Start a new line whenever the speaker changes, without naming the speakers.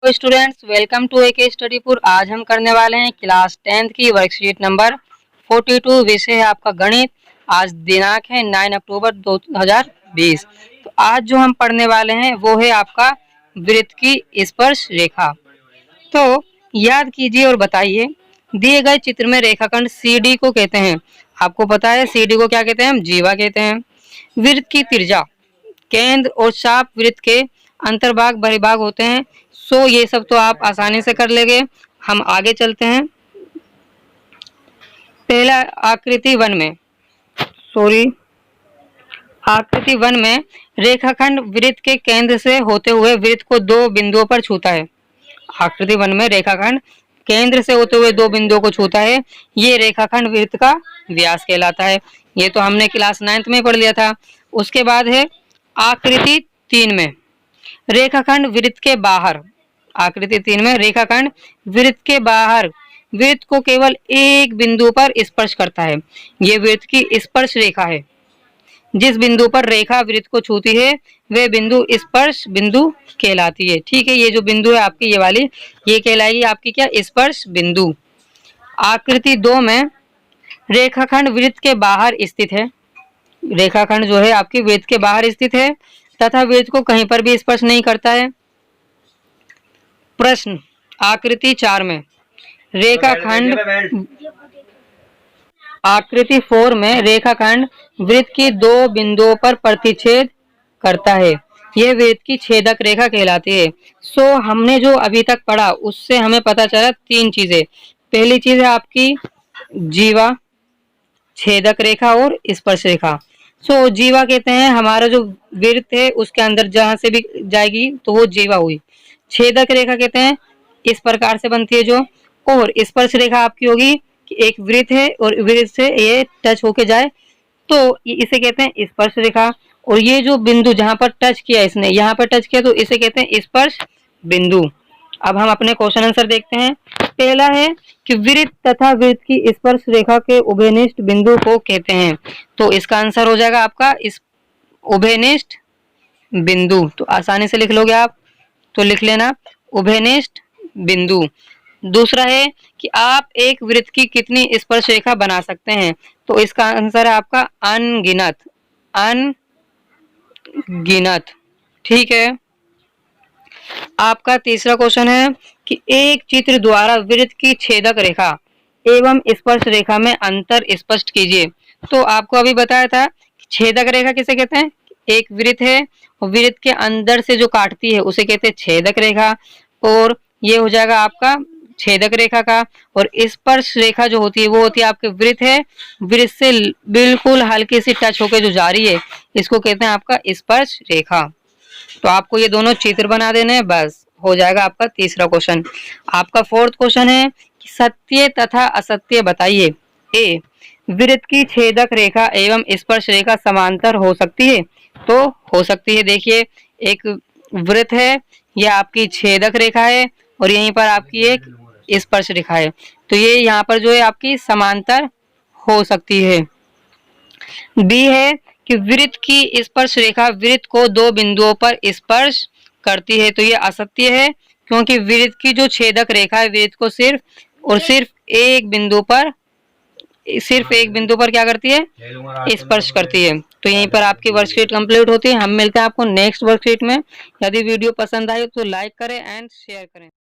तो students welcome to एके स्टडीपुर। आज हम करने वाले हैं क्लास 10th की वर्कशीट नंबर 42। विषय है आपका गणित। आज दिनांक है 9 अक्टूबर 2020। तो आज जो हम पढ़ने वाले हैं वो है आपका वृत्त की स्पर्श रेखा। तो याद कीजिए और बताइए, दिए गए चित्र में रेखाखंड CD को कहते हैं। आपको पता है CD को क्या कहते हैं? हम जीवा कहते हैं। वृत्त की त्रिज्या, केंद्र और चाप वृत्त के अंतर्भाग बहिर्भाग होते हैं। सो ये सब तो आप आसानी से कर लेंगे। हम आगे चलते हैं। पहला आकृति 1 में आकृति 1 में रेखाखंड वृत्त के केंद्र से होते हुए वृत्त को दो बिंदुओं पर छूता है। आकृति 1 में रेखाखंड केंद्र से होते हुए दो बिंदुओं को छूता है। ये रेखाखंड वृत्त का व्यास कहलाता है। ये तो हमने क्लास 9th में पढ़ लिया था। उसके बाद है आकृति 3 में रेखाखंड वृत्त के बाहर। आकृति 3 में रेखाखंड वृत्त के बाहर वृत्त को केवल एक बिंदु पर स्पर्श करता है। ये वृत्त की स्पर्श रेखा है। जिस बिंदु पर रेखा वृत्त को छूती है वह बिंदु स्पर्श बिंदु कहलाती है। ठीक है, ये जो बिंदु है आपकी ये वाली, ये कहलाएगी आपकी क्या? स्पर्श बिंदु। आकृति 2 में रेखाखंड वृत्त के बाहर स्थित है। रेखाखंड जो है आपकी वृत्त के बाहर स्थित है तथा वृत्त को कहीं पर भी स्पर्श नहीं करता है। प्रश्न आकृति 4 में रेखाखंड आकृति 4 में रेखाखंड वृत्त की दो बिंदुओं पर प्रतिच्छेद करता है। यह वृत्त की छेदक रेखा कहलाती है। सो हमने जो अभी तक पढ़ा उससे हमें पता चला तीन चीजें। पहली चीज है आपकी जीवा, छेदक रेखा और स्पर्श रेखा। सो जीवा कहते हैं हमारा जो वृत्त है उसके अंदर जहां से भी जाएगी तो वो जीवा हुई। छेदक रेखा कहते हैं इस प्रकार से बनती है जो। और स्पर्श रेखा आपकी होगी कि एक वृत्त है और वृत्त से ये टच होके जाए तो इसे कहते हैं स्पर्श रेखा। और ये जो बिंदु जहां पर टच किया इसने, यहाँ पर टच किया तो इसे कहते हैं स्पर्श बिंदु। अब हम अपने क्वेश्चन आंसर देखते हैं। पहला है कि वृत्त तथा वृत्त की स्पर्श रेखा के उभयनिष्ठ बिंदु को कहते हैं। तो इसका आंसर हो जाएगा आपका इस उभयनिष्ठ बिंदु। तो आसानी से लिख लोगे आप, तो लिख लेना उभयनिष्ठ बिंदु। दूसरा है कि आप एक वृत्त की कितनी स्पर्श रेखा बना सकते हैं। तो इसका आंसर है आपका अनगिनत। अनगिनत। ठीक है। आपका तीसरा क्वेश्चन है कि एक चित्र द्वारा वृत्त की छेदक रेखा एवं स्पर्श रेखा में अंतर स्पष्ट कीजिए। तो आपको अभी बताया था छेदक रेखा किसे कहते हैं? एक वृत्त है और वृत्त के अंदर से जो काटती है उसे कहते हैं छेदक रेखा। और ये हो जाएगा आपका छेदक रेखा का। और स्पर्श रेखा जो होती है वो होती है आपके वृत्त है, वृत्त से बिल्कुल हल्की सी टच होकर जो जा रही है इसको कहते हैं आपका स्पर्श रेखा। तो आपको ये दोनों चित्र बना देने हैं, बस हो जाएगा आपका तीसरा क्वेश्चन। आपका फोर्थ क्वेश्चन है कि सत्य तथा असत्य बताइए। ए, वृत्त की छेदक रेखा एवं स्पर्श रेखा समांतर हो सकती है। तो हो सकती है। देखिए एक वृत्त है, यह आपकी छेदक रेखा है और यहीं पर आपकी एक स्पर्श रेखा है। तो ये यहाँ पर जो है आपकी समांतर हो सकती है। बी है कि वृत्त की स्पर्श रेखा वृत्त को दो बिंदुओं पर स्पर्श करती है। तो ये असत्य है क्योंकि वृत्त की जो छेदक रेखा है वृत्त को सिर्फ और सिर्फ एक बिंदु पर क्या करती है? स्पर्श करती है। तो यहीं पर आपकी वर्कशीट कंप्लीट होती है। हम मिलते हैं आपको नेक्स्ट वर्कशीट में। यदि वीडियो पसंद आए तो लाइक करें एंड शेयर करें।